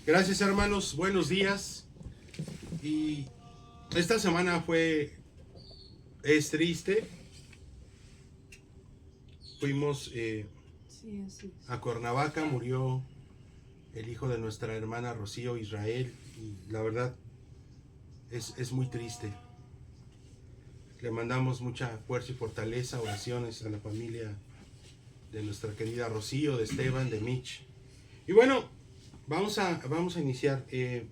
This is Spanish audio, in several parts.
Gracias, hermanos, buenos días. Y esta semana es triste. Fuimos Sí, así es. a Cuernavaca, murió el hijo de nuestra hermana Rocío Israel, y la verdad es muy triste. Le mandamos mucha fuerza y fortaleza, oraciones a la familia de nuestra querida Rocío, de Esteban, de Mitch. Y bueno, vamos a iniciar. Te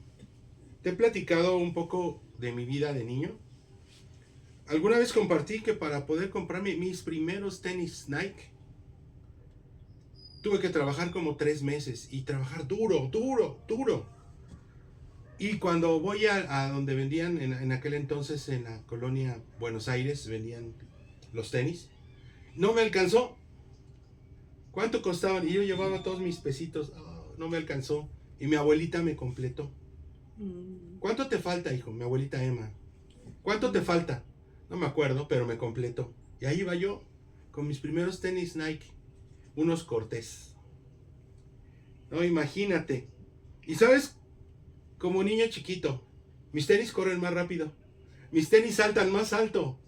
he platicado un poco de mi vida de niño. Alguna vez compartí que para poder comprarme mis primeros tenis Nike, tuve que trabajar como 3 meses y trabajar duro. Y cuando voy a donde vendían, en aquel entonces en la colonia Buenos Aires, vendían los tenis, no me alcanzó. ¿Cuánto costaban? Y yo llevaba todos mis pesitos. Oh, no me alcanzó. Y mi abuelita me completó. ¿Cuánto te falta, hijo? Mi abuelita Emma. ¿Cuánto te falta? No me acuerdo, pero me completó. Y ahí iba yo, con mis primeros tenis Nike, unos Cortés. No, imagínate. Y sabes, como niño chiquito, mis tenis corren más rápido. Mis tenis saltan más alto.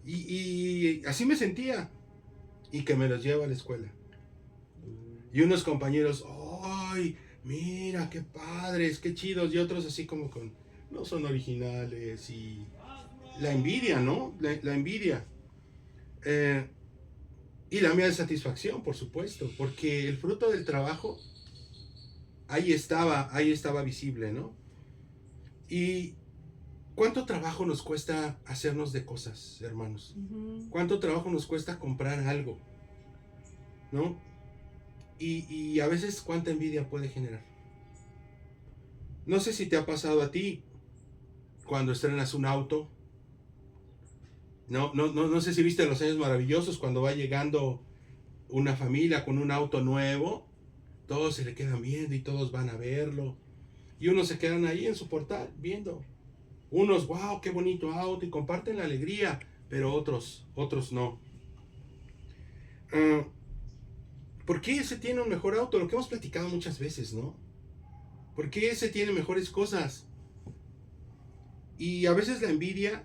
Y así me sentía. Y que me los lleva a la escuela. Y unos compañeros, ¡ay! Mira, qué padres, qué chidos. Y otros así como con, no son originales. Y la envidia, ¿no? La envidia. Y la mía de satisfacción, por supuesto. Porque el fruto del trabajo, ahí estaba visible, ¿no? Y ¿cuánto trabajo nos cuesta hacernos de cosas, hermanos? ¿Cuánto trabajo nos cuesta comprar algo? ¿No? Y a veces cuánta envidia puede generar. No sé si te ha pasado a ti cuando estrenas un auto. No sé si viste Los Años Maravillosos, cuando va llegando una familia con un auto nuevo. Todos se le quedan viendo y todos van a verlo. Y unos se quedan ahí en su portal viendo. Unos, wow, qué bonito auto, y comparten la alegría, pero otros no. ¿Por qué ese tiene un mejor auto? Lo que hemos platicado muchas veces, ¿no? ¿Por qué ese tiene mejores cosas? Y a veces la envidia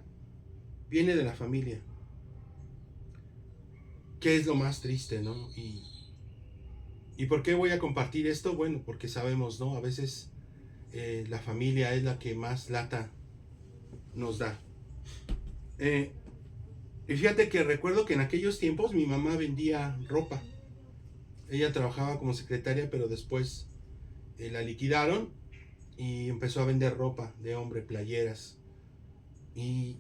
viene de la familia, que es lo más triste, ¿no? ¿Y por qué voy a compartir esto? Bueno, porque sabemos, ¿no? A veces la familia es la que más lata nos da. Y fíjate que recuerdo que en aquellos tiempos mi mamá vendía ropa. Ella trabajaba como secretaria, pero después la liquidaron y empezó a vender ropa de hombre, playeras. Y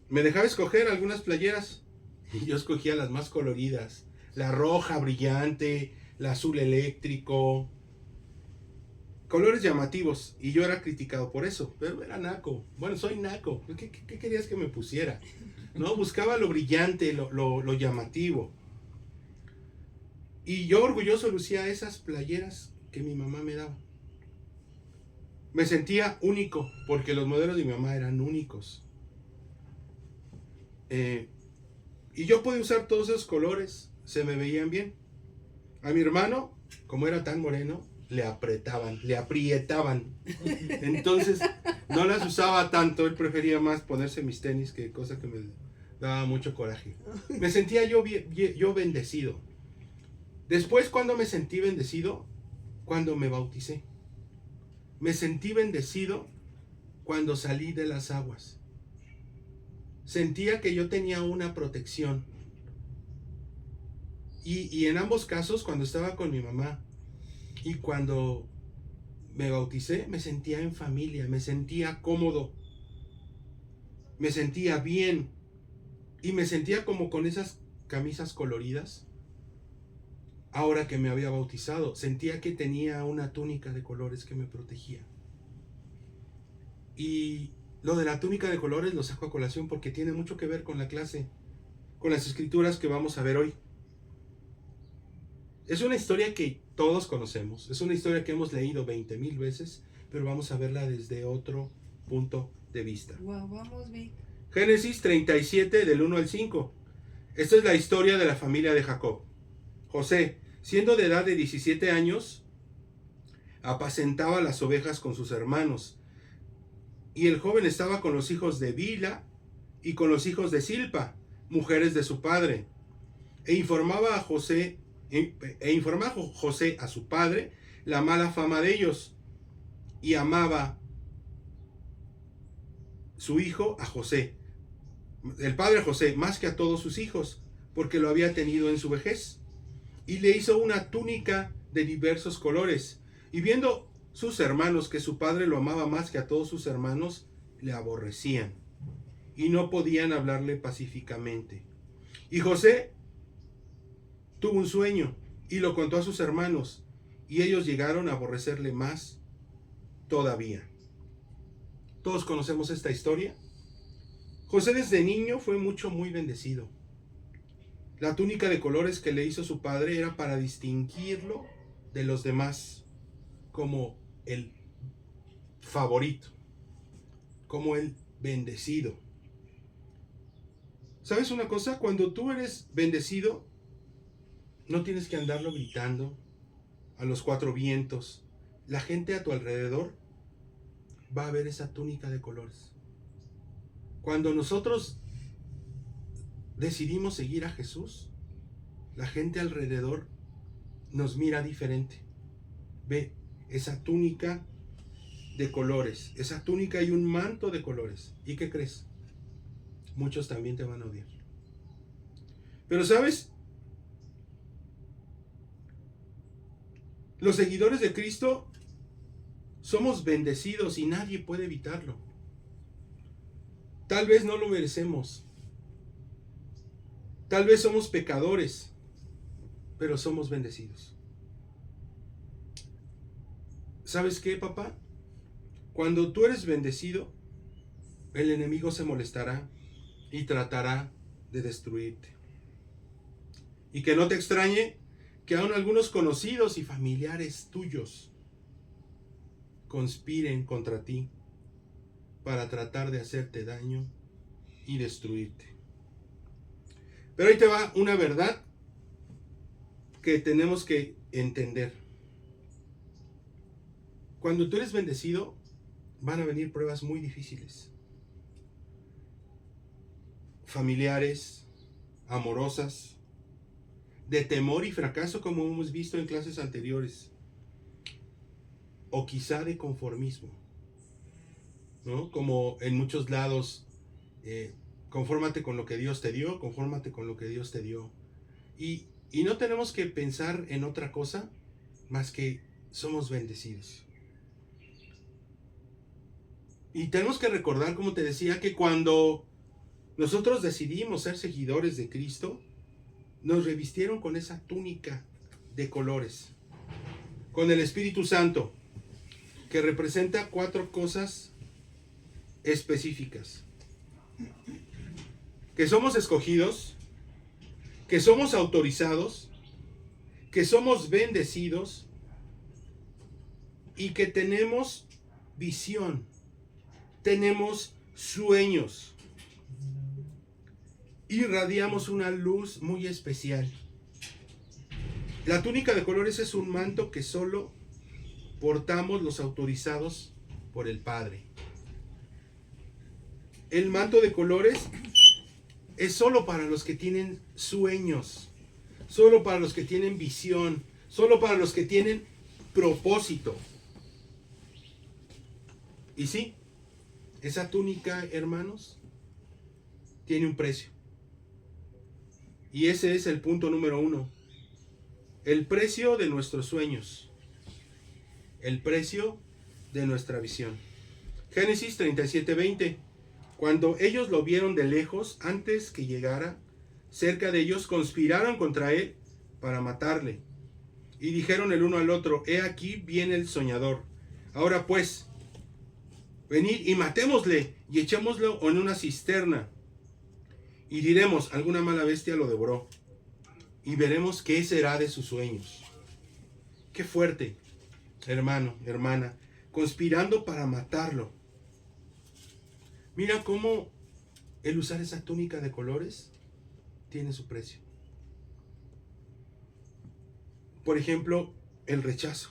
me dejaba escoger algunas playeras. Y yo escogía las más coloridas. La roja brillante, la azul eléctrico. Colores llamativos. Y yo era criticado por eso. Pero era naco. Bueno, soy naco. ¿Qué querías que me pusiera? ¿No? Buscaba lo brillante, lo llamativo. Y yo orgulloso lucía esas playeras que mi mamá me daba. Me sentía único, porque los modelos de mi mamá eran únicos. Y yo podía usar todos esos colores, se me veían bien. A mi hermano, como era tan moreno, le aprietaban. Entonces, no las usaba tanto, él prefería más ponerse mis tenis, que cosa que me daba mucho coraje. Me sentía yo bendecido. Después, cuando me sentí bendecido, cuando me bauticé. Me sentí bendecido cuando salí de las aguas. Sentía que yo tenía una protección. Y en ambos casos, cuando estaba con mi mamá y cuando me bauticé, me sentía en familia, me sentía cómodo, me sentía bien y me sentía como con esas camisas coloridas. Ahora que me había bautizado, sentía que tenía una túnica de colores que me protegía. Y lo de la túnica de colores lo saco a colación porque tiene mucho que ver con la clase, con las escrituras que vamos a ver hoy. Es una historia que todos conocemos, es una historia que hemos leído 20,000 veces, pero vamos a verla desde otro punto de vista. Wow, vamos, Vic. Génesis 37, del 1 al 5. Esta es la historia de la familia de Jacob. José, siendo de edad de 17 años, apacentaba las ovejas con sus hermanos. Y el joven estaba con los hijos de Bila y con los hijos de Silpa, mujeres de su padre. Informaba José a su padre la mala fama de ellos, y amaba su hijo a José, el padre a José, más que a todos sus hijos, porque lo había tenido en su vejez. Y le hizo una túnica de diversos colores. Y viendo sus hermanos que su padre lo amaba más que a todos sus hermanos, le aborrecían y no podían hablarle pacíficamente. Y José tuvo un sueño y lo contó a sus hermanos, y ellos llegaron a aborrecerle más todavía. Todos conocemos esta historia. José desde niño fue muy bendecido. La túnica de colores que le hizo su padre era para distinguirlo de los demás, como el favorito, como el bendecido. ¿Sabes una cosa? Cuando tú eres bendecido, no tienes que andarlo gritando a los cuatro vientos. La gente a tu alrededor va a ver esa túnica de colores. Cuando nosotros decidimos seguir a Jesús, la gente alrededor nos mira diferente. Ve esa túnica de colores, esa túnica y un manto de colores. ¿Y qué crees? Muchos también te van a odiar. Pero ¿sabes? Los seguidores de Cristo somos bendecidos y nadie puede evitarlo. Tal vez no lo merecemos. Tal vez somos pecadores, pero somos bendecidos. ¿Sabes qué, papá? Cuando tú eres bendecido, el enemigo se molestará y tratará de destruirte. Y que no te extrañe que aún algunos conocidos y familiares tuyos conspiren contra ti para tratar de hacerte daño y destruirte. Pero ahí te va una verdad que tenemos que entender. Cuando tú eres bendecido, van a venir pruebas muy difíciles. Familiares, amorosas, de temor y fracaso, como hemos visto en clases anteriores. O quizá de conformismo, ¿no? Como en muchos lados, confórmate con lo que Dios te dio, confórmate con lo que Dios te dio. Y no tenemos que pensar en otra cosa más que somos bendecidos. Y tenemos que recordar, como te decía, que cuando nosotros decidimos ser seguidores de Cristo, nos revistieron con esa túnica de colores, con el Espíritu Santo, que representa 4 cosas específicas. Que somos escogidos, que somos autorizados, que somos bendecidos y que tenemos visión, tenemos sueños, irradiamos una luz muy especial. La túnica de colores es un manto que solo portamos los autorizados por el Padre. El manto de colores es solo para los que tienen sueños, solo para los que tienen visión, solo para los que tienen propósito. Y sí, esa túnica, hermanos, tiene un precio. Y ese es el punto número 1. El precio de nuestros sueños. El precio de nuestra visión. Génesis 37:20. Cuando ellos lo vieron de lejos, antes que llegara cerca de ellos, conspiraron contra él para matarle. Y dijeron el uno al otro: he aquí viene el soñador. Ahora pues, venid y matémosle y echémoslo en una cisterna. Y diremos: alguna mala bestia lo devoró. Y veremos qué será de sus sueños. Qué fuerte, hermano, hermana, conspirando para matarlo. Mira cómo el usar esa túnica de colores tiene su precio. Por ejemplo, el rechazo.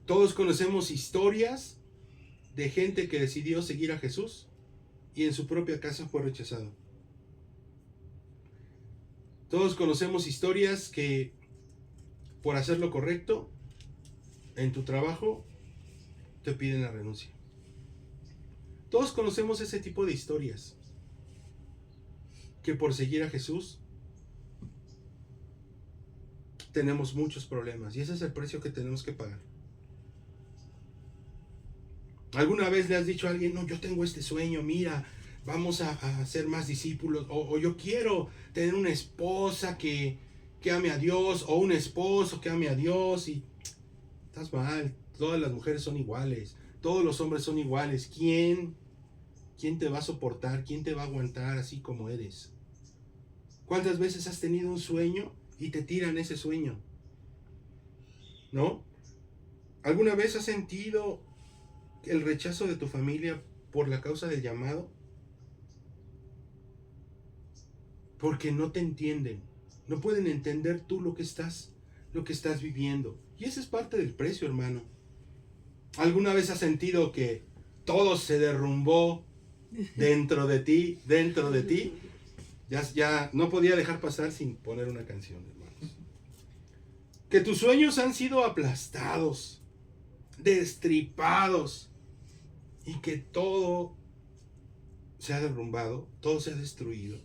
Todos conocemos historias de gente que decidió seguir a Jesús y en su propia casa fue rechazado. Todos conocemos historias que por hacer lo correcto en tu trabajo te piden la renuncia. Todos conocemos ese tipo de historias que por seguir a Jesús tenemos muchos problemas y ese es el precio que tenemos que pagar. ¿Alguna vez le has dicho a alguien, no, yo tengo este sueño, mira, vamos a ser más discípulos, o yo quiero tener una esposa que ame a Dios, o un esposo que ame a Dios? Y estás mal, todas las mujeres son iguales, todos los hombres son iguales. ¿Quién te va a soportar? ¿Quién te va a aguantar así como eres? ¿Cuántas veces has tenido un sueño y te tiran ese sueño? ¿No? ¿Alguna vez has sentido el rechazo de tu familia por la causa del llamado? Porque no te entienden, no pueden entender tú lo que estás viviendo. Y ese es parte del precio, hermano. ¿Alguna vez has sentido que todo se derrumbó dentro de ti? Ya no podía dejar pasar sin poner una canción, hermanos. Que tus sueños han sido aplastados, destripados, y que todo se ha derrumbado, todo se ha destruido.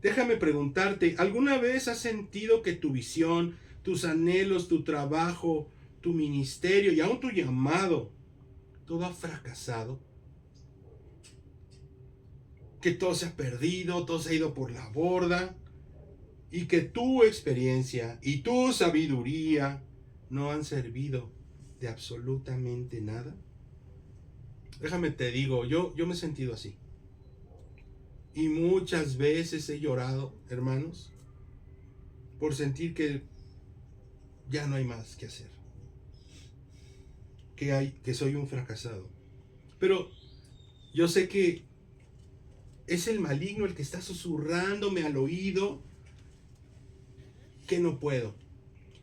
Déjame preguntarte, ¿alguna vez has sentido que tu visión, tus anhelos, tu trabajo, tu ministerio y aún tu llamado, todo ha fracasado? Que todo se ha perdido, todo se ha ido por la borda, y que tu experiencia y tu sabiduría no han servido de absolutamente nada. Déjame te digo, yo me he sentido así. Y muchas veces he llorado, hermanos, por sentir que ya no hay más que hacer. Que soy un fracasado. Pero yo sé que es el maligno el que está susurrándome al oído que no puedo.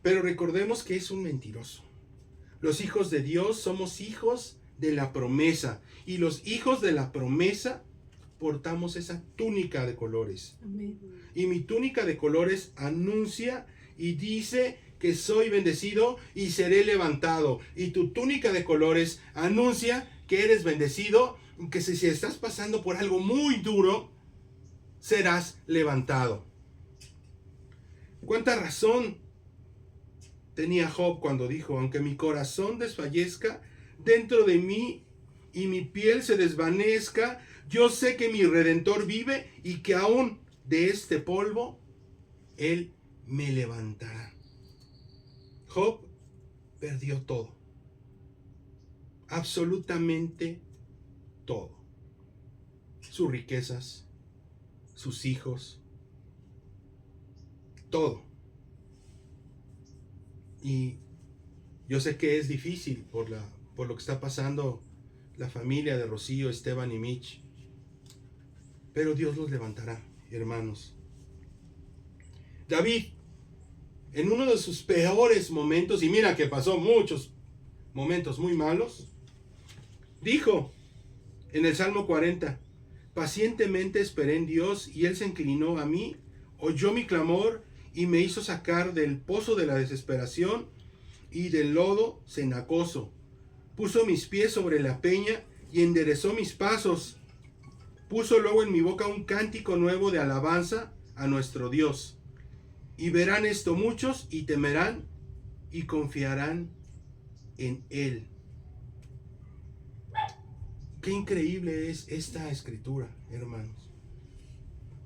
Pero recordemos que es un mentiroso. Los hijos de Dios somos hijos de la promesa. Y los hijos de la promesa portamos esa túnica de colores. Amén. Y mi túnica de colores anuncia y dice que soy bendecido y seré levantado. Y tu túnica de colores anuncia que eres bendecido, que si estás pasando por algo muy duro, serás levantado. ¿Cuánta razón tenía Job cuando dijo, aunque mi corazón desfallezca dentro de mí y mi piel se desvanezca, yo sé que mi Redentor vive y que aún de este polvo Él me levantará? Job perdió todo. Absolutamente todo. Sus riquezas, sus hijos, todo. Y yo sé que es difícil por lo que está pasando la familia de Rocío, Esteban y Mitch. Pero Dios los levantará, hermanos. David, en uno de sus peores momentos, y mira que pasó muchos momentos muy malos, dijo en el Salmo 40, pacientemente esperé en Dios y Él se inclinó a mí, oyó mi clamor y me hizo sacar del pozo de la desesperación y del lodo cenagoso. Puso mis pies sobre la peña y enderezó mis pasos. Puso luego en mi boca un cántico nuevo de alabanza a nuestro Dios. Y verán esto muchos y temerán y confiarán en Él. Qué increíble es esta escritura, hermanos.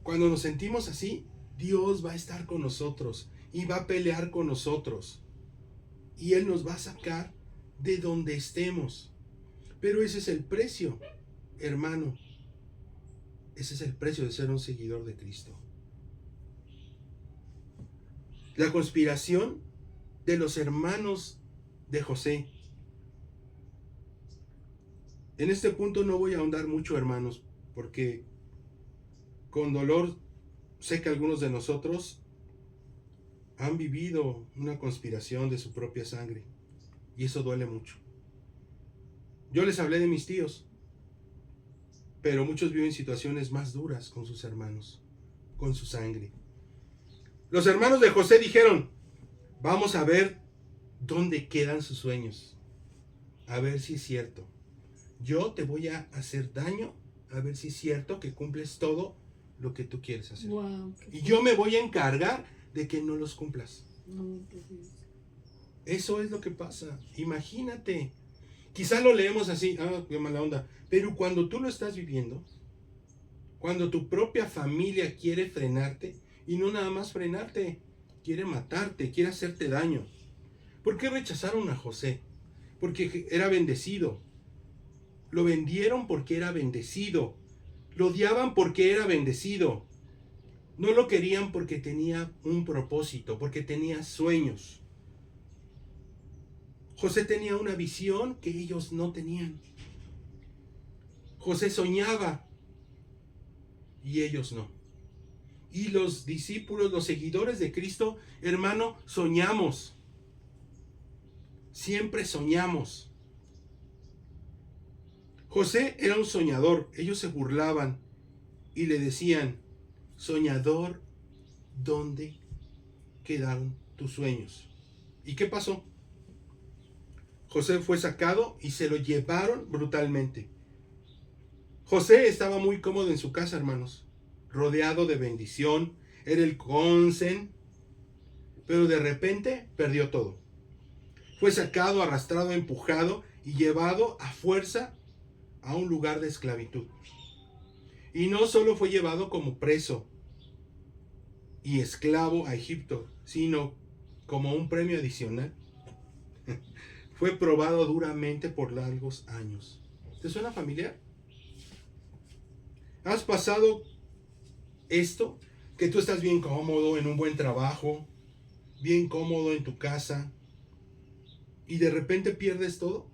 Cuando nos sentimos así, Dios va a estar con nosotros y va a pelear con nosotros. Y Él nos va a sacar de donde estemos. Pero ese es el precio, hermano. Ese es el precio de ser un seguidor de Cristo. La conspiración de los hermanos de José. En este punto no voy a ahondar mucho, hermanos, porque con dolor sé que algunos de nosotros han vivido una conspiración de su propia sangre. Y eso duele mucho. Yo les hablé de mis tíos, pero muchos viven situaciones más duras con sus hermanos, con su sangre. Los hermanos de José dijeron, vamos a ver dónde quedan sus sueños, a ver si es cierto. Yo te voy a hacer daño, a ver si es cierto que cumples todo lo que tú quieres hacer. Wow, Y yo me voy a encargar de que no los cumplas. no, pues, Eso es lo que pasa. Imagínate. Quizá lo leemos así, qué mala onda. Pero cuando tú lo estás viviendo, cuando tu propia familia quiere frenarte, y no nada más frenarte, quiere matarte, quiere hacerte daño. ¿Por qué rechazaron a José? Porque era bendecido. Lo vendieron porque era bendecido. Lo odiaban porque era bendecido. No lo querían porque tenía un propósito, porque tenía sueños. José tenía una visión que ellos no tenían. José soñaba y ellos no. Y los discípulos, los seguidores de Cristo, hermano, soñamos. Siempre soñamos. José era un soñador. Ellos se burlaban y le decían, soñador, ¿dónde quedaron tus sueños? ¿Y qué pasó? José fue sacado y se lo llevaron brutalmente. José estaba muy cómodo en su casa, hermanos, rodeado de bendición, era el cónsen, pero de repente perdió todo. Fue sacado, arrastrado, empujado y llevado a fuerza a un lugar de esclavitud. Y no solo fue llevado como preso y esclavo a Egipto, sino como un premio adicional. Fue probado duramente por largos años. ¿Te suena familiar? ¿Has pasado esto? Que tú estás bien cómodo en un buen trabajo, bien cómodo en tu casa, y de repente pierdes todo.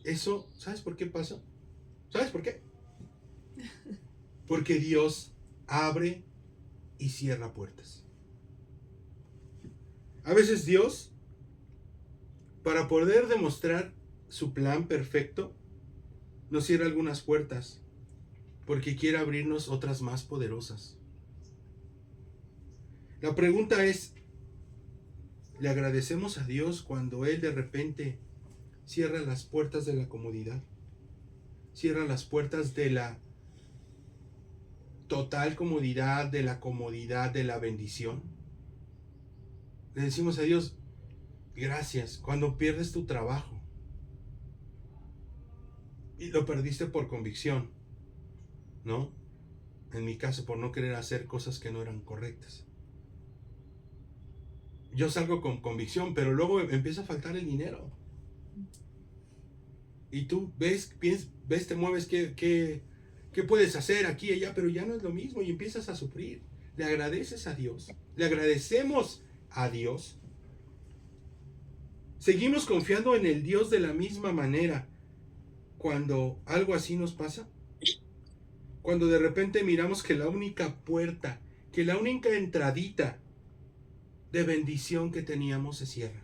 Eso, ¿sabes por qué pasa? ¿Sabes por qué? Porque Dios abre y cierra puertas. A veces Dios, para poder demostrar su plan perfecto, nos cierra algunas puertas porque quiere abrirnos otras más poderosas. La pregunta es, ¿le agradecemos a Dios cuando Él de repente cierra las puertas de la comodidad? Cierra las puertas de la total comodidad, de la bendición. Le decimos a Dios, gracias, cuando pierdes tu trabajo y lo perdiste por convicción, ¿no? En mi caso, por no querer hacer cosas que no eran correctas. Yo salgo con convicción, pero luego empieza a faltar el dinero. Y tú ves, te mueves, ¿qué puedes hacer aquí y allá? Pero ya no es lo mismo y empiezas a sufrir. Le agradeces a Dios. Le agradecemos a Dios. Seguimos confiando en el Dios de la misma manera cuando algo así nos pasa. Cuando de repente miramos que la única puerta, que la única entradita de bendición que teníamos se cierra.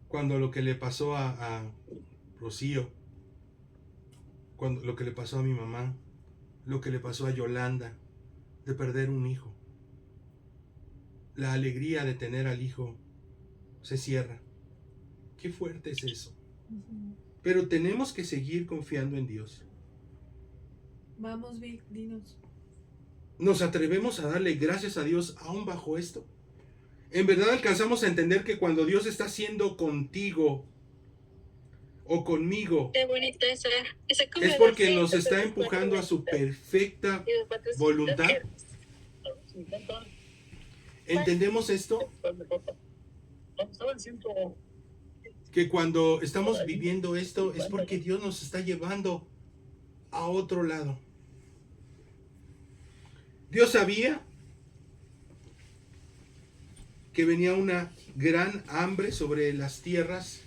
Cuando lo que le pasó a Rocío, cuando lo que le pasó a mi mamá, lo que le pasó a Yolanda, de perder un hijo. La alegría de tener al hijo se cierra. Qué fuerte es eso. Pero tenemos que seguir confiando en Dios. Vamos, Vic, dinos. ¿Nos atrevemos a darle gracias a Dios aún bajo esto? ¿En verdad alcanzamos a entender que cuando Dios está haciendo contigo o conmigo, qué bonito es porque nos está empujando a su perfecta voluntad? ¿Entendemos esto? Que cuando estamos viviendo esto es porque Dios nos está llevando a otro lado. Dios sabía que venía una gran hambre sobre las tierras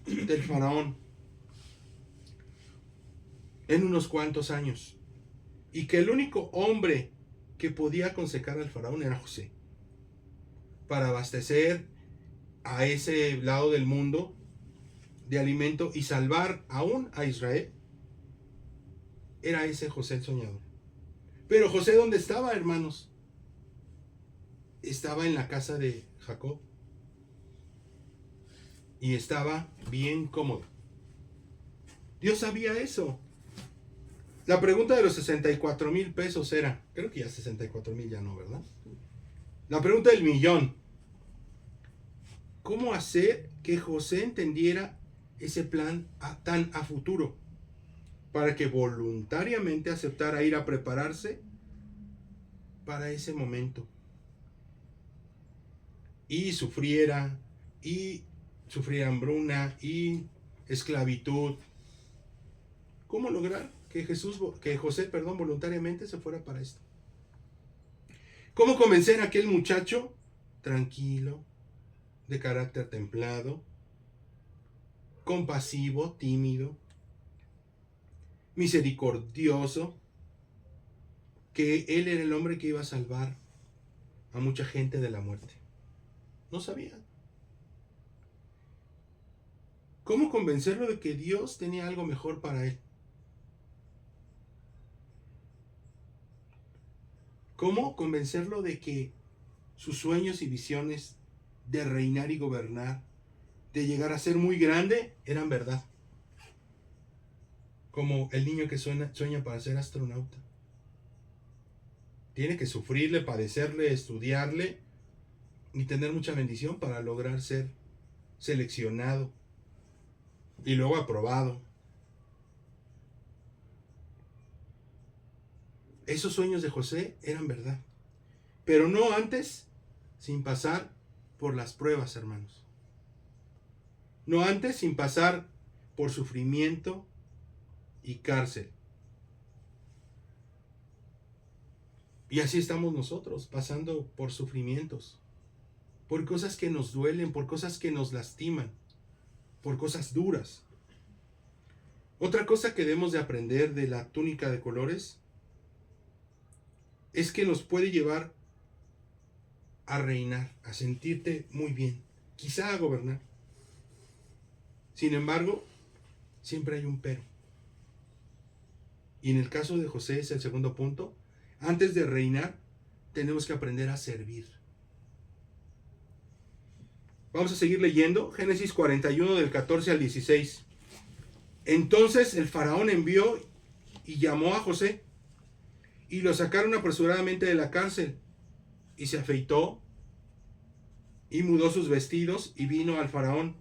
del faraón en unos cuantos años, y que el único hombre que podía aconsejar al faraón era José, para abastecer a ese lado del mundo de alimento y salvar aún a Israel, era ese José el soñador. Pero José, ¿dónde estaba, hermanos? Estaba en la casa de Jacob y estaba bien cómodo. Dios sabía eso. La pregunta de los 64,000 pesos era, creo que ya 64,000 ya no, ¿verdad? La pregunta del millón: ¿cómo hacer que José entendiera ese plan tan a futuro para que voluntariamente aceptara ir a prepararse para ese momento? Y sufriera hambruna y esclavitud. ¿Cómo lograr que José, voluntariamente se fuera para esto? ¿Cómo convencer a aquel muchacho tranquilo, de carácter templado, compasivo, tímido, misericordioso, que él era el hombre que iba a salvar a mucha gente de la muerte? No sabía. ¿Cómo convencerlo de que Dios tenía algo mejor para él? ¿Cómo convencerlo de que sus sueños y visiones de reinar y gobernar, de llegar a ser muy grande, eran verdad? Como el niño que sueña para ser astronauta. Tiene que sufrirle, padecerle, estudiarle y tener mucha bendición para lograr ser seleccionado y luego aprobado. Esos sueños de José eran verdad, pero no antes, sin pasar por las pruebas, hermanos. No antes, sin pasar por sufrimiento y cárcel. Y así estamos nosotros, pasando por sufrimientos, por cosas que nos duelen, por cosas que nos lastiman, por cosas duras. Otra cosa que debemos de aprender de la túnica de colores es que nos puede llevar a reinar, a sentirte muy bien, quizá a gobernar. Sin embargo, siempre hay un pero. Y en el caso de José es el segundo punto. Antes de reinar, tenemos que aprender a servir. Vamos a seguir leyendo Génesis 41 del 14 al 16. Entonces el faraón envió y llamó a José, y lo sacaron apresuradamente de la cárcel, y se afeitó y mudó sus vestidos y vino al faraón.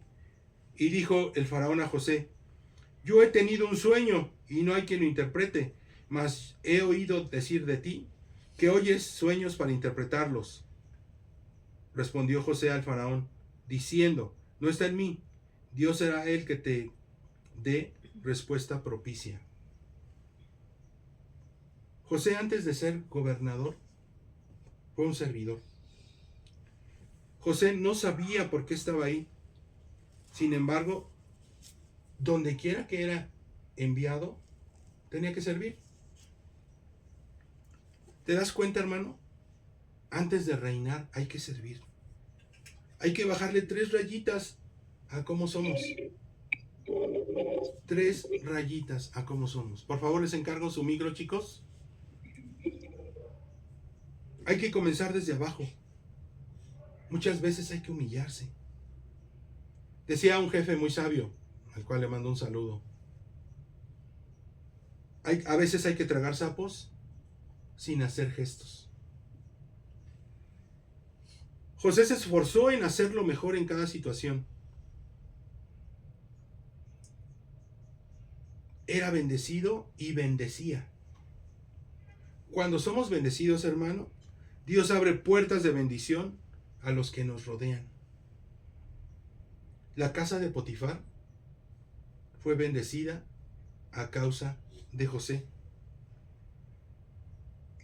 Y dijo el faraón a José: yo he tenido un sueño y no hay quien lo interprete, mas he oído decir de ti que oyes sueños para interpretarlos. Respondió José al faraón, diciendo: no está en mí, Dios será el que te dé respuesta propicia. José, antes de ser gobernador, fue un servidor. José no sabía por qué estaba ahí. Sin embargo, donde quiera que era enviado, tenía que servir. ¿Te das cuenta, hermano? Antes de reinar hay que servir. Hay que bajarle 3 rayitas a cómo somos. 3 rayitas a cómo somos. Por favor, les encargo su micro, chicos. Hay que comenzar desde abajo. Muchas veces hay que humillarse. Decía un jefe muy sabio, al cual le mando un saludo: a veces hay que tragar sapos sin hacer gestos. José se esforzó en hacer lo mejor en cada situación. Era bendecido y bendecía. Cuando somos bendecidos, hermano, Dios abre puertas de bendición a los que nos rodean. La casa de Potifar fue bendecida a causa de José.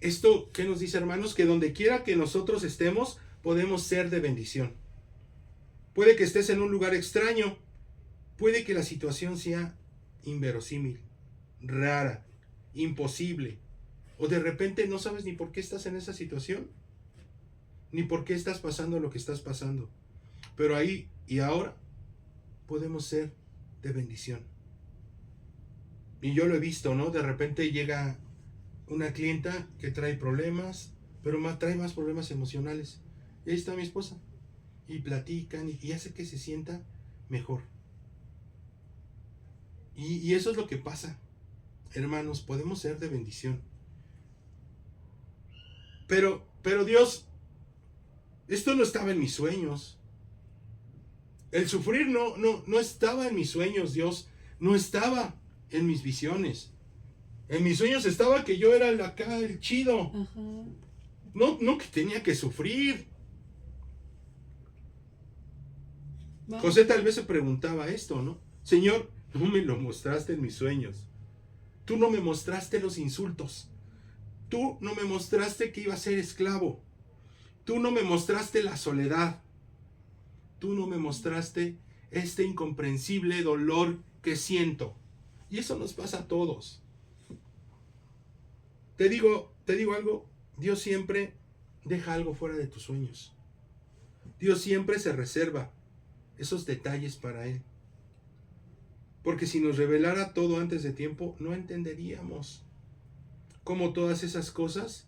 Esto, ¿qué nos dice, hermanos? Que donde quiera que nosotros estemos, podemos ser de bendición. Puede que estés en un lugar extraño, puede que la situación sea inverosímil, rara, imposible, o de repente no sabes ni por qué estás en esa situación, ni por qué estás pasando lo que estás pasando. Pero ahí y ahora podemos ser de bendición. Y yo lo he visto, ¿no? De repente llega una clienta que trae problemas, pero trae más problemas emocionales. Y ahí está mi esposa. Y platican y hace que se sienta mejor. Y eso es lo que pasa. Hermanos, podemos ser de bendición. Pero Dios, esto no estaba en mis sueños. El sufrir no estaba en mis sueños, Dios. No estaba en mis visiones. En mis sueños estaba que yo era el chido. Ajá. No que tenía que sufrir. Vamos. José tal vez se preguntaba esto, ¿no? Señor, no me lo mostraste en mis sueños. Tú no me mostraste los insultos. Tú no me mostraste que iba a ser esclavo. Tú no me mostraste la soledad. Tú no me mostraste este incomprensible dolor que siento. Y eso nos pasa a todos. Te digo algo, Dios siempre deja algo fuera de tus sueños. Dios siempre se reserva esos detalles para Él. Porque si nos revelara todo antes de tiempo, no entenderíamos cómo todas esas cosas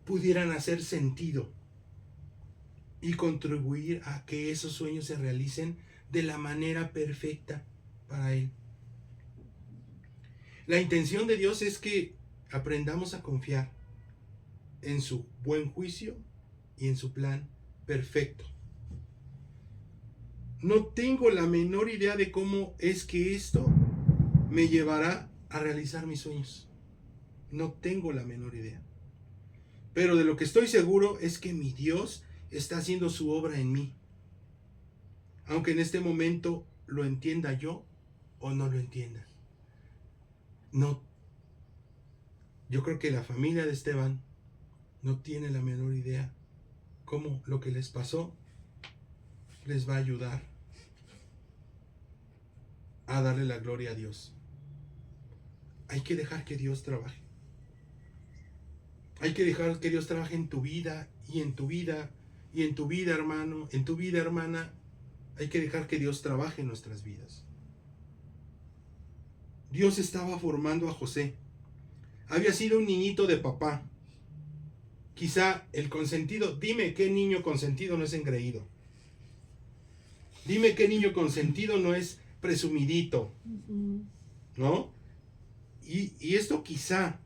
pudieran hacer sentido y contribuir a que esos sueños se realicen de la manera perfecta para Él. La intención de Dios es que aprendamos a confiar en su buen juicio y en su plan perfecto. No tengo la menor idea de cómo es que esto me llevará a realizar mis sueños. No tengo la menor idea. Pero de lo que estoy seguro es que mi Dios está haciendo su obra en mí. Aunque en este momento lo entienda yo o no lo entienda. No. Yo creo que la familia de Esteban no tiene la menor idea cómo lo que les pasó les va a ayudar a darle la gloria a Dios. Hay que dejar que Dios trabaje. Hay que dejar que Dios trabaje en tu vida y en tu vida y en tu vida, hermano, en tu vida, hermana. Hay que dejar que Dios trabaje en nuestras vidas. Dios estaba formando a José. Había sido un niñito de papá. Quizá el consentido. Dime qué niño consentido no es engreído. Dime qué niño consentido no es presumidito. ¿No? Y esto quizá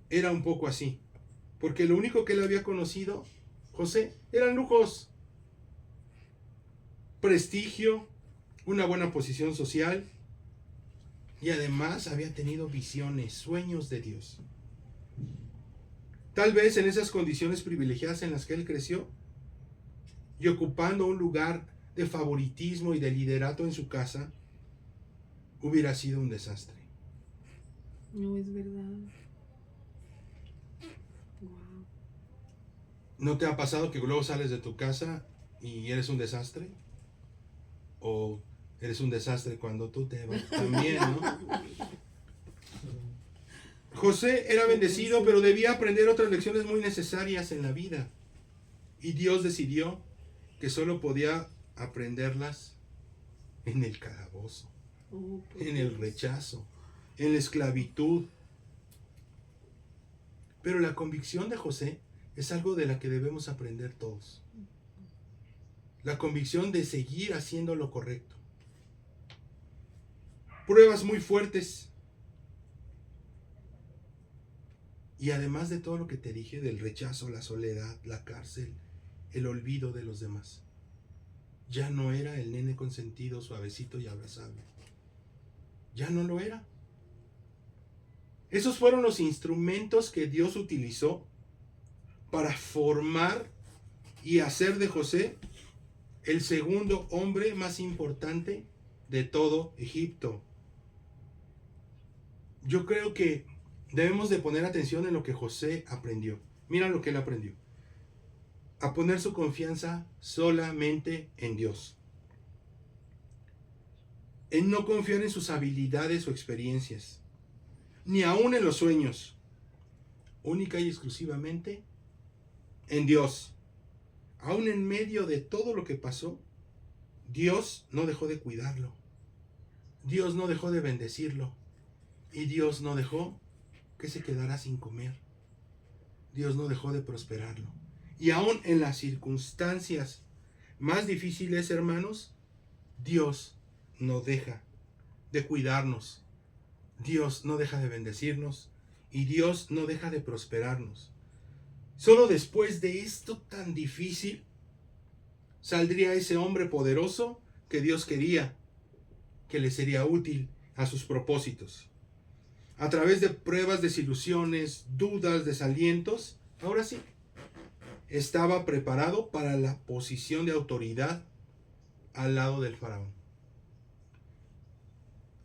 era un poco así. Porque lo único que él había conocido, José, eran lujos. Prestigio, una buena posición social. Y además había tenido visiones, sueños de Dios. Tal vez en esas condiciones privilegiadas en las que él creció y ocupando un lugar de favoritismo y de liderato en su casa, hubiera sido un desastre. No es verdad. Wow. ¿No te ha pasado que luego sales de tu casa y eres un desastre? ¿O eres un desastre cuando tú te vas también, no? José era bendecido, pero debía aprender otras lecciones muy necesarias en la vida. Y Dios decidió que solo podía aprenderlas en el calabozo, en el rechazo, en la esclavitud. Pero la convicción de José es algo de la que debemos aprender todos. La convicción de seguir haciendo lo correcto. Pruebas muy fuertes. Y además de todo lo que te dije, del rechazo, la soledad, la cárcel, el olvido de los demás. Ya no era el nene consentido, suavecito y abrazable. Ya no lo era. Esos fueron los instrumentos que Dios utilizó para formar y hacer de José el segundo hombre más importante de todo Egipto. Yo creo que debemos de poner atención en lo que José aprendió. Mira lo que él aprendió. A poner su confianza solamente en Dios. En no confiar en sus habilidades o experiencias, ni aún en los sueños. Única y exclusivamente en Dios. aún en medio de todo lo que pasó, Dios no dejó de cuidarlo. Dios no dejó de bendecirlo. Y Dios no dejó que se quedara sin comer. Dios no dejó de prosperarlo. Y aún en las circunstancias más difíciles, hermanos, Dios no deja de cuidarnos. Dios no deja de bendecirnos. Y Dios no deja de prosperarnos. Solo después de esto tan difícil saldría ese hombre poderoso que Dios quería, que le sería útil a sus propósitos. A través de pruebas, desilusiones, dudas, desalientos, ahora sí, estaba preparado para la posición de autoridad al lado del faraón.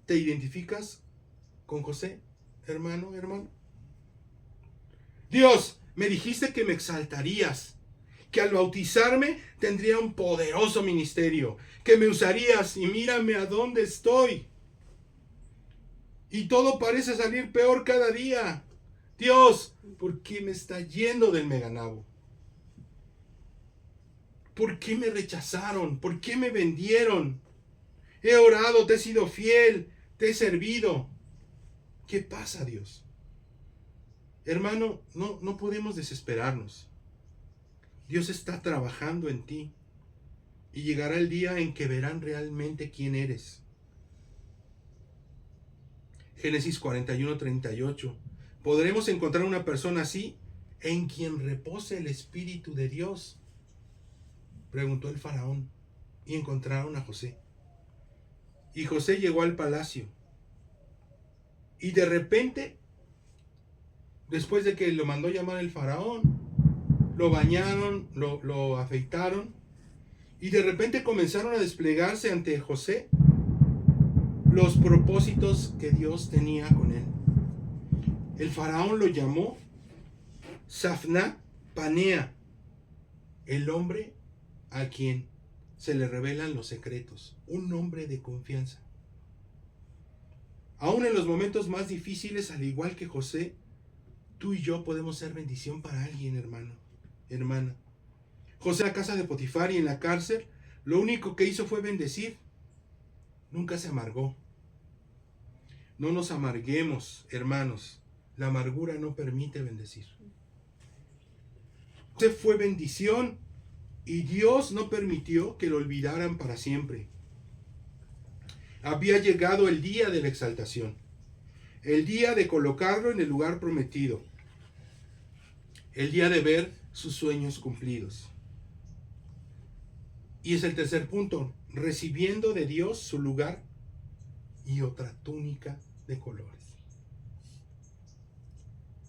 ¿Te identificas con José, hermano? Dios, me dijiste que me exaltarías, que al bautizarme tendría un poderoso ministerio, que me usarías y mírame a dónde estoy. Y todo parece salir peor cada día. Dios, ¿por qué me está yendo del meganabo? ¿Por qué me rechazaron? ¿Por qué me vendieron? He orado, te he sido fiel, te he servido. ¿Qué pasa, Dios? Hermano, no podemos desesperarnos. Dios está trabajando en ti. Y llegará el día en que verán realmente quién eres. Génesis 41:38. ¿Podremos encontrar una persona así en quien repose el Espíritu de Dios? Preguntó el faraón. Y encontraron a José. Y José llegó al palacio. Y de repente, después de que lo mandó llamar el faraón, lo bañaron, lo afeitaron, y de repente comenzaron a desplegarse ante José los propósitos que Dios tenía con él. El faraón lo llamó Safnat Panea, el hombre a quien se le revelan los secretos, un hombre de confianza. Aún en los momentos más difíciles, al igual que José, tú y yo podemos ser bendición para alguien, hermano, hermana. José en la casa de Potifar y en la cárcel, lo único que hizo fue bendecir. Nunca se amargó. No nos amarguemos, hermanos. La amargura no permite bendecir. José fue bendición y Dios no permitió que lo olvidaran para siempre. Había llegado el día de la exaltación, el día de colocarlo en el lugar prometido, el día de ver sus sueños cumplidos. Y es el tercer punto, recibiendo de Dios su lugar y otra túnica de colores.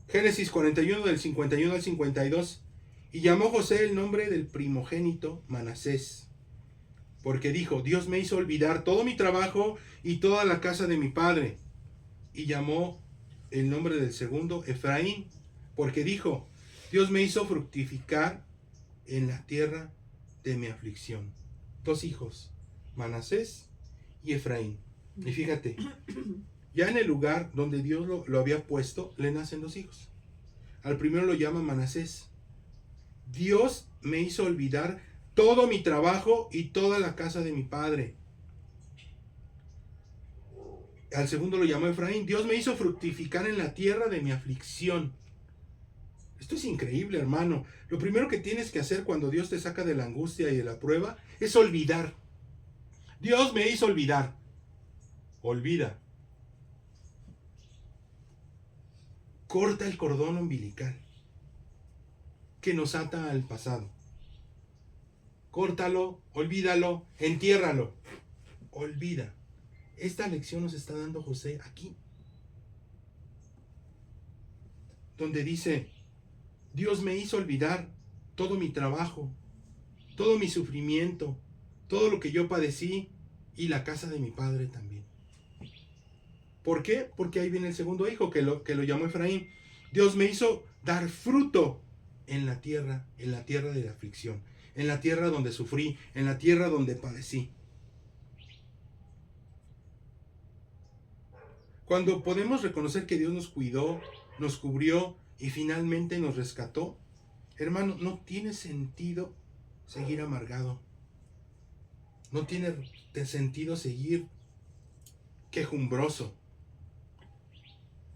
Génesis 41 del 51 al 52. Y llamó José el nombre del primogénito Manasés, porque dijo, Dios me hizo olvidar todo mi trabajo y toda la casa de mi padre. Y llamó el nombre del segundo Efraín, porque dijo, Dios me hizo fructificar en la tierra de mi aflicción. Dos hijos, Manasés y Efraín. Y fíjate, ya en el lugar donde Dios lo había puesto, le nacen dos hijos. Al primero lo llama Manasés. Dios me hizo olvidar todo mi trabajo y toda la casa de mi padre. Al segundo lo llamó Efraín. Dios me hizo fructificar en la tierra de mi aflicción. Esto es increíble, hermano. Lo primero que tienes que hacer cuando Dios te saca de la angustia y de la prueba es olvidar. Dios me hizo olvidar. Olvida. Corta el cordón umbilical que nos ata al pasado. Córtalo, olvídalo, entiérralo. Olvida. Esta lección nos está dando José aquí, donde dice, Dios me hizo olvidar todo mi trabajo, todo mi sufrimiento, todo lo que yo padecí y la casa de mi padre también. ¿Por qué? Porque ahí viene el segundo hijo que lo llamó Efraín. Dios me hizo dar fruto en la tierra de la aflicción, en la tierra donde sufrí, en la tierra donde padecí. Cuando podemos reconocer que Dios nos cuidó, nos cubrió y finalmente nos rescató, hermano, no tiene sentido seguir amargado. No tiene sentido seguir quejumbroso.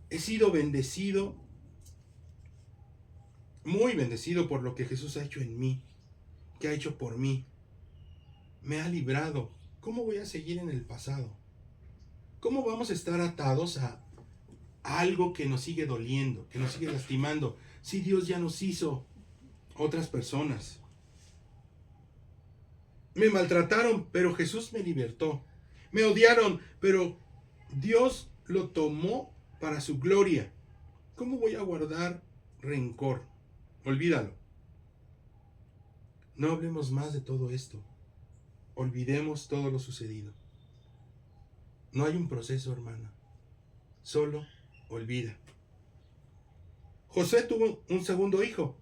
He sido bendecido, muy bendecido por lo que Jesús ha hecho en mí, que ha hecho por mí. Me ha librado. ¿Cómo voy a seguir en el pasado? ¿Cómo vamos a estar atados a algo que nos sigue doliendo, que nos sigue lastimando, si Dios ya nos hizo otras personas? Me maltrataron, pero Jesús me libertó. Me odiaron, pero Dios lo tomó para su gloria. ¿Cómo voy a guardar rencor? Olvídalo. No hablemos más de todo esto. Olvidemos todo lo sucedido. No hay un proceso, hermana. Solo olvida. José tuvo un segundo hijo.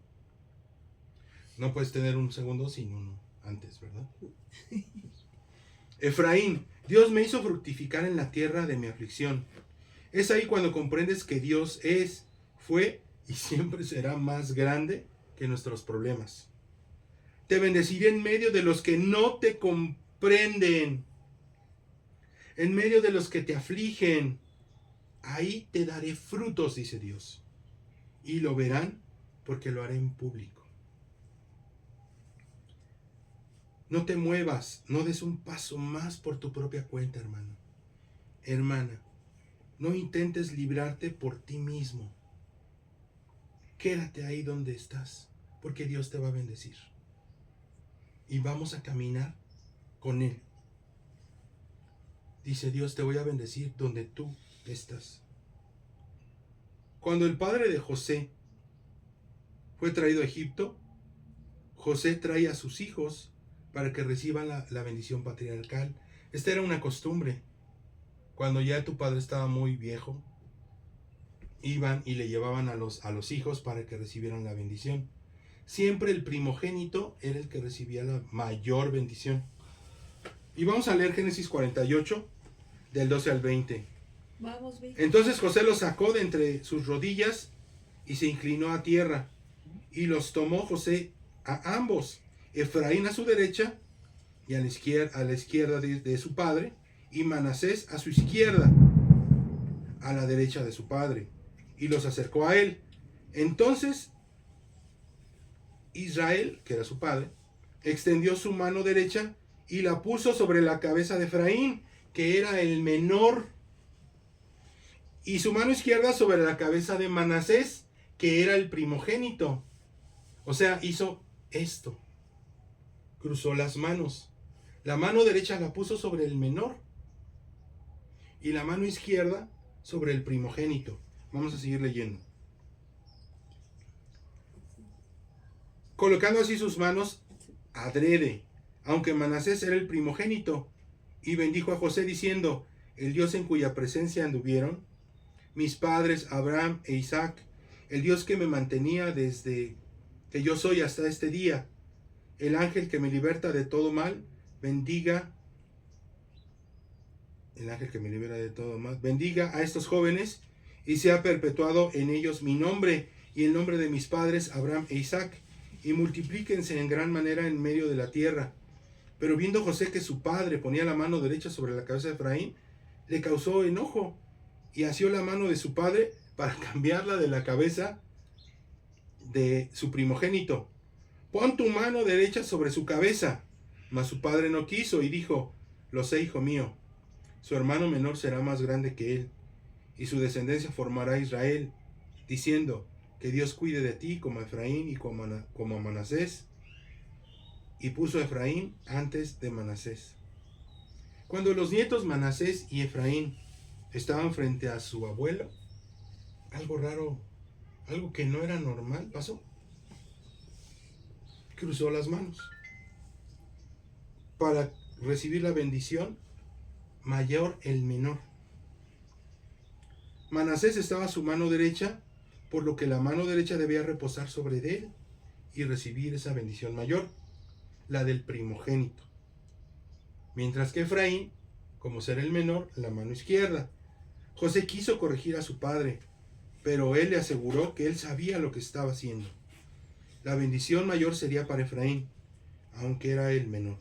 No puedes tener un segundo sin uno antes, ¿verdad? Efraín, Dios me hizo fructificar en la tierra de mi aflicción. Es ahí cuando comprendes que Dios es, fue y siempre será más grande que nuestros problemas. Te bendeciré en medio de los que no te comprenden, en medio de los que te afligen. Ahí te daré frutos, dice Dios, y lo verán porque lo haré en público. No te muevas, no des un paso más por tu propia cuenta, hermano. Hermana, no intentes librarte por ti mismo. Quédate ahí donde estás, porque Dios te va a bendecir. Y vamos a caminar con Él. Dice Dios, te voy a bendecir donde tú estás. Cuando el padre de José fue traído a Egipto, José trae a sus hijos para que reciban la bendición patriarcal. Esta era una costumbre. Cuando ya tu padre estaba muy viejo, iban y le llevaban a los hijos para que recibieran la bendición. Siempre el primogénito era el que recibía la mayor bendición. Y vamos a leer Génesis 48, del 12 al 20. Vamos, Vic. Entonces José los sacó de entre sus rodillas y se inclinó a tierra. Y los tomó José a ambos, Efraín a su derecha y a la izquierda de su padre, y Manasés a su izquierda, a la derecha de su padre, y los acercó a él. Entonces Israel, que era su padre, extendió su mano derecha y la puso sobre la cabeza de Efraín, que era el menor, y su mano izquierda sobre la cabeza de Manasés, que era el primogénito. O sea, hizo esto. Cruzó las manos. La mano derecha la puso sobre el menor y la mano izquierda sobre el primogénito. Vamos a seguir leyendo. Colocando así sus manos adrede, aunque Manasés era el primogénito, y bendijo a José diciendo: el Dios en cuya presencia anduvieron mis padres Abraham e Isaac, el Dios que me mantenía desde que yo soy hasta este día, el ángel que me liberta de todo mal, bendiga a estos jóvenes y sea perpetuado en ellos mi nombre y el nombre de mis padres Abraham e Isaac, y multiplíquense en gran manera en medio de la tierra. Pero viendo José que su padre ponía la mano derecha sobre la cabeza de Efraín, le causó enojo y asió la mano de su padre para cambiarla de la cabeza de su primogénito. Pon tu mano derecha sobre su cabeza. Mas su padre no quiso y dijo: lo sé, hijo mío, su hermano menor será más grande que él, y su descendencia formará Israel, diciendo: que Dios cuide de ti como a Efraín y como a Manasés. Y puso a Efraín antes de Manasés. Cuando los nietos Manasés y Efraín estaban frente a su abuelo, algo raro, algo que no era normal pasó. Cruzó las manos para recibir la bendición, mayor el menor. Manasés estaba a su mano derecha, por lo que la mano derecha debía reposar sobre él y recibir esa bendición mayor, la del primogénito. Mientras que Efraín, como ser el menor, la mano izquierda. José quiso corregir a su padre, pero él le aseguró que él sabía lo que estaba haciendo. La bendición mayor sería para Efraín. aunque era el menor.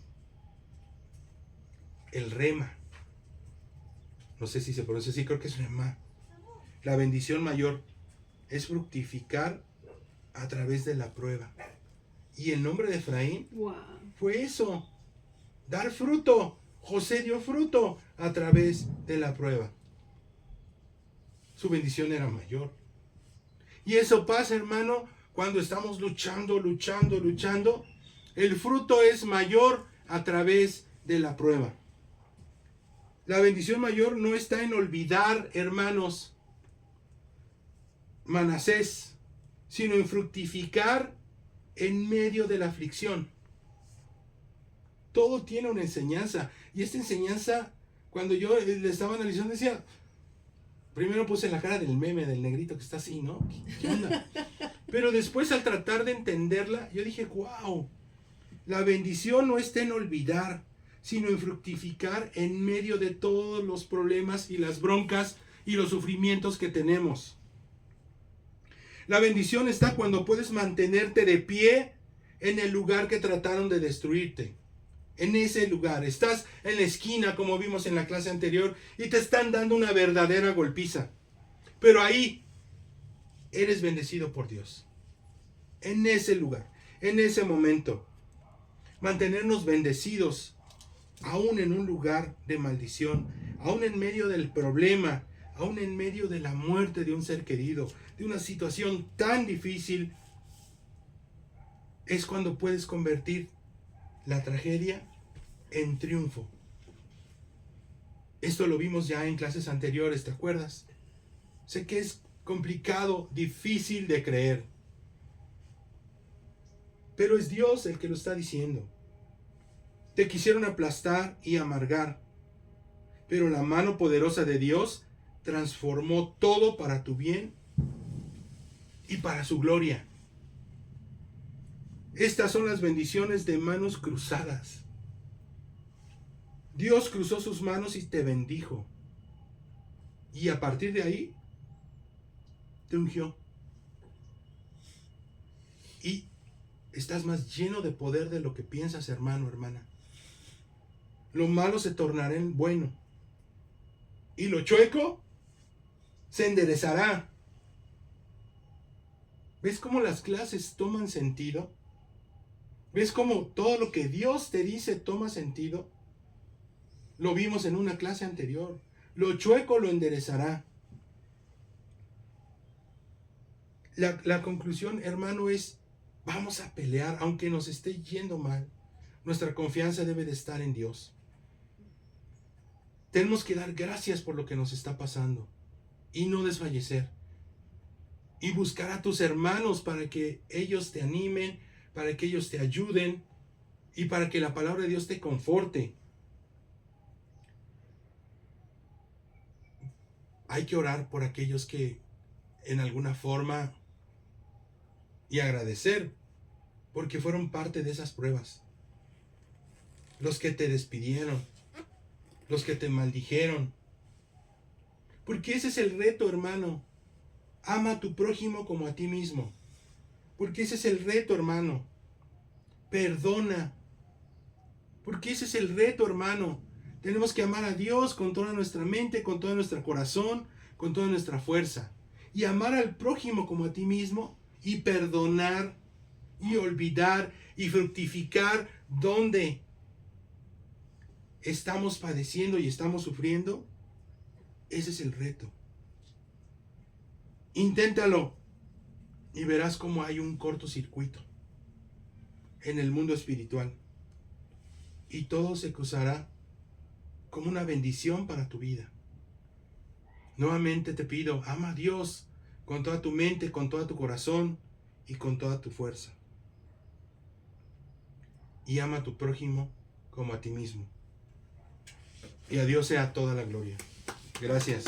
El rema. No sé si se pronuncia así, creo que es rema. La bendición mayor es fructificar a través de la prueba. Y el nombre de Efraín Wow. fue eso, dar fruto. José dio fruto a través de la prueba. Su bendición era mayor. Y eso pasa, hermano, cuando estamos luchando. El fruto es mayor a través de la prueba. La bendición mayor no está en olvidar, hermanos, Manasés, sino en fructificar en medio de la aflicción. Todo tiene una enseñanza. Y esta enseñanza, cuando yo le estaba analizando, decía, primero puse la cara del meme del negrito que está así, ¿no? ¿Qué onda? Pero después, al tratar de entenderla, yo dije, wow, la bendición no está en olvidar, sino en fructificar en medio de todos los problemas y las broncas y los sufrimientos que tenemos. La bendición está cuando puedes mantenerte de pie en el lugar que trataron de destruirte. En ese lugar. Estás en la esquina, como vimos en la clase anterior, y te están dando una verdadera golpiza. Pero ahí eres bendecido por Dios. En ese lugar, en ese momento. Mantenernos bendecidos, aún en un lugar de maldición, aún en medio del problema, aún en medio de la muerte de un ser querido, de una situación tan difícil, es cuando puedes convertir la tragedia en triunfo. Esto lo vimos ya en clases anteriores, ¿te acuerdas? Sé que es complicado, difícil de creer, pero es Dios el que lo está diciendo. Te quisieron aplastar y amargar, pero la mano poderosa de Dios transformó todo para tu bien y para su gloria. Estas son las bendiciones de manos cruzadas. Dios cruzó sus manos y te bendijo. Y a partir de ahí, te ungió. Y estás más lleno de poder de lo que piensas, hermano, hermana. Lo malo se tornará en bueno. Y lo chueco se enderezará. ¿Ves cómo las clases toman sentido? ¿Ves cómo todo lo que Dios te dice toma sentido? Lo vimos en una clase anterior. Lo chueco lo enderezará. La conclusión, hermano, es: vamos a pelear, aunque nos esté yendo mal. Nuestra confianza debe de estar en Dios. Tenemos que dar gracias por lo que nos está pasando y no desfallecer. Y buscar a tus hermanos para que ellos te animen, para que ellos te ayuden y para que la palabra de Dios te conforte. Hay que orar por aquellos que en alguna forma y agradecer porque fueron parte de esas pruebas. Los que te despidieron, los que te maldijeron. Porque ese es el reto, hermano. Ama a tu prójimo como a ti mismo. Porque ese es el reto, hermano. Perdona. Porque ese es el reto, hermano. Tenemos que amar a Dios con toda nuestra mente, con todo nuestro corazón, con toda nuestra fuerza. Y amar al prójimo como a ti mismo. Y perdonar. Y olvidar. Y fructificar donde estamos padeciendo y estamos sufriendo. Ese es el reto. Inténtalo y verás cómo hay un cortocircuito en el mundo espiritual y todo se cruzará como una bendición para tu vida. Nuevamente te pido, ama a Dios con toda tu mente, con todo tu corazón y con toda tu fuerza. Y ama a tu prójimo como a ti mismo. Y a Dios sea toda la gloria. Gracias.